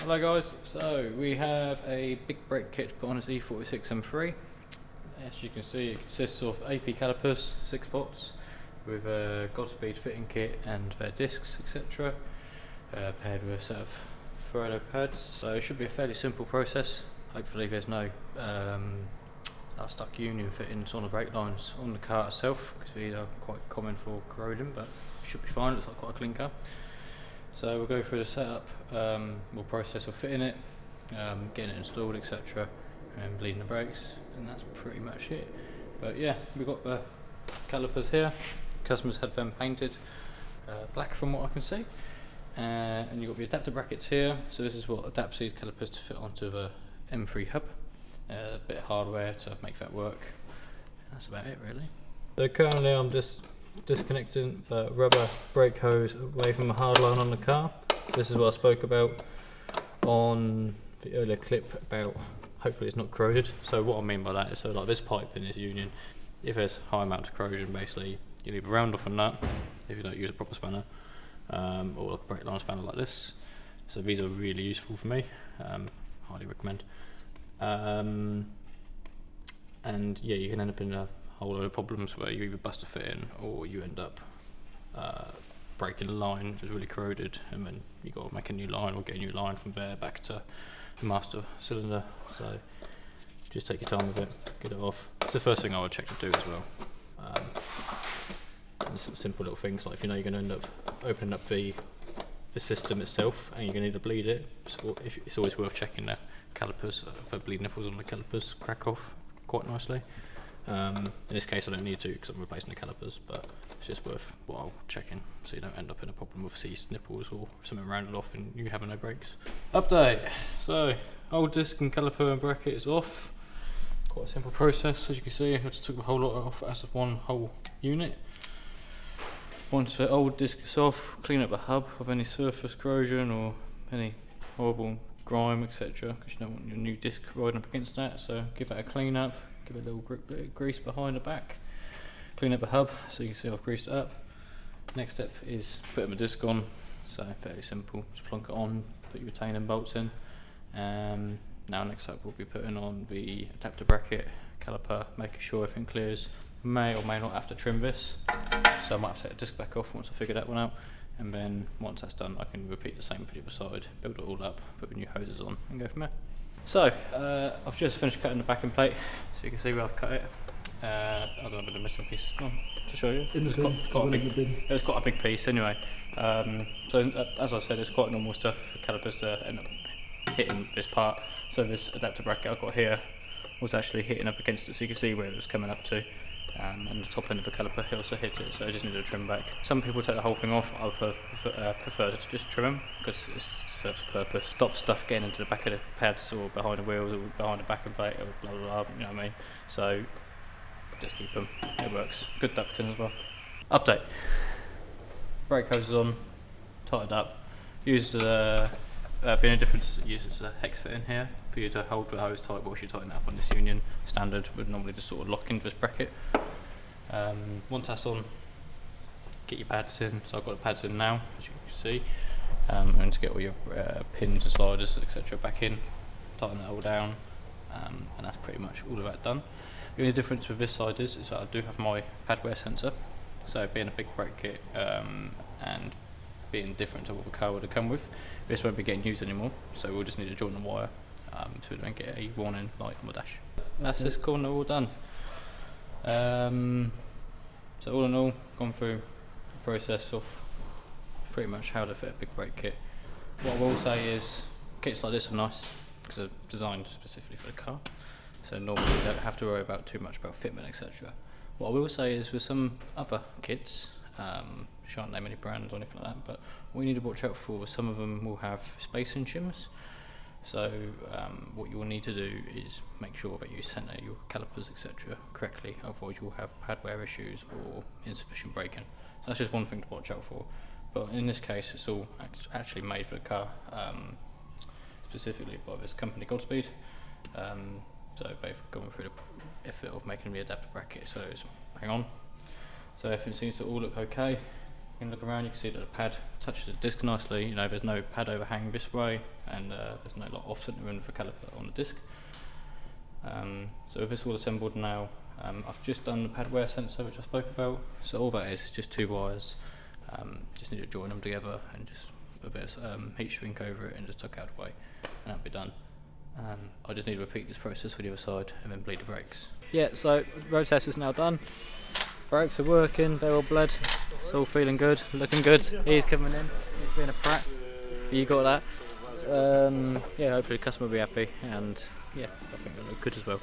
Hello guys, so we have a big brake kit put on this E46 M3. As you can see, it consists of AP calipers, 6 spots, with a Godspeed fitting kit and their discs, etc. Paired with a set of Ferrado pads, so it should be a fairly simple process. Hopefully there's no stuck union fittings on the brake lines on the car itself, because these are quite common for corroding, but it should be fine. It looks like quite a clean car. So we'll go through the setup, we'll process of fitting it, getting it installed, etc, and bleeding the brakes, and that's pretty much it. But yeah, we've got the calipers here. Customers had them painted black from what I can see, and you've got the adapter brackets here. So this is what adapts these calipers to fit onto the M3 hub. A bit of hardware to make that work, and that's about it really. So currently I'm just disconnecting the rubber brake hose away from the hard line on the car. So this is what I spoke about on the earlier clip about hopefully it's not corroded. So what I mean by that is, so like this pipe in this union, if there's high amount of corrosion, basically you leave a round off on that if you don't use a proper spanner, or a brake line spanner like this. So these are really useful for me, highly recommend. And yeah, you can end up in a whole load of problems where you either bust a fitting or you end up breaking a line which is really corroded, and then you got to make a new line or get a new line from there back to the master cylinder. So just take your time with it, get it off. It's the first thing I would check to do as well. And some simple little things, like if you know you're going to end up opening up the system itself and you're going to need to bleed it, so it's always worth checking the calipers, the bleed nipples on the calipers crack off quite nicely. In this case I don't need to because I'm replacing the calipers, but it's just worthwhile checking so you don't end up in a problem with seized nipples or something rounded off and you have no brakes. Update! So, old disc and caliper and bracket is off. Quite a simple process, as you can see. I just took the whole lot off as of one whole unit. Once the old disc is off, clean up the hub of any surface corrosion or any horrible grime, etc, because you don't want your new disc riding up against that. So give that a clean up, give it a little bit of grease behind the back, clean up the hub. So you can see I've greased it up. Next step is putting the disc on, so fairly simple, just plonk it on, put your retaining bolts in. Now next up we'll be putting on the adapter bracket, caliper, making sure everything clears. May or may not have to trim this, so I might have to take the disc back off once I figure that one out. And then once that's done, I can repeat the same for the other side, build it all up, put the new hoses on, and go from there. So I've just finished cutting the backing plate, so you can see where I've cut it. I don't know, the missing piece to show you. In the bin. It was quite a big piece anyway. So as I said, it's quite normal stuff for calipers to end up hitting this part. So this adapter bracket I've got here was actually hitting up against it, so you can see where it was coming up to. And the top end of the caliper also hit it, so I just need to trim back. Some people take the whole thing off. I prefer to just trim them because it serves a purpose. Stop stuff getting into the back of the pads or behind the wheels or behind the backing plate or blah blah blah, you know what I mean? So just keep them, it works. Good ducting as well. Update. Brake hose is on, tightened up. Use being a difference, it uses a hex fit in here for you to hold the hose tight whilst you tighten it up on this union. Standard would normally just sort of lock into this bracket. Once that's on, get your pads in. So I've got the pads in now, as you can see, and to get all your pins and sliders, etc. back in, tighten it all down, and that's pretty much all of that done. The only difference with this side is that I do have my pad wear sensor, so being a big brake kit and being different to what the car would have come with, this won't be getting used anymore, so we'll just need to join the wire to then get a warning light on the dash. That's this corner all done. So all in all, gone through the process of pretty much how to fit a big brake kit. What I will say is, kits like this are nice because they're designed specifically for the car, so normally you don't have to worry about too much about fitment, etc. What I will say is with some other kits, shan't name any brands or anything like that, but what you need to watch out for, some of them will have spacing shims. So what you will need to do is make sure that you center your calipers, etc. correctly, otherwise you'll have pad wear issues or insufficient braking. So that's just one thing to watch out for. But in this case, it's all actually made for the car, specifically by this company Godspeed. So they've gone through the effort of making the adapter bracket, so it's hang on. So everything seems to all look okay. you can look around, you can see that the pad touches the disc nicely. You know, there's no pad overhang this way, and there's no like off-center room for caliper on the disc. So with this all assembled now, I've just done the pad wear sensor which I spoke about. So all that is just 2 wires. Just need to join them together and just a bit of heat shrink over it and just tuck out the way, and that'll be done. I just need to repeat this process for the other side and then bleed the brakes. Yeah, so road test is now done. Brakes are working, they're all bled. It's all feeling good, looking good. He's coming in, he's being a prat. You got that. Yeah, hopefully the customer will be happy, and yeah, I think it'll look good as well.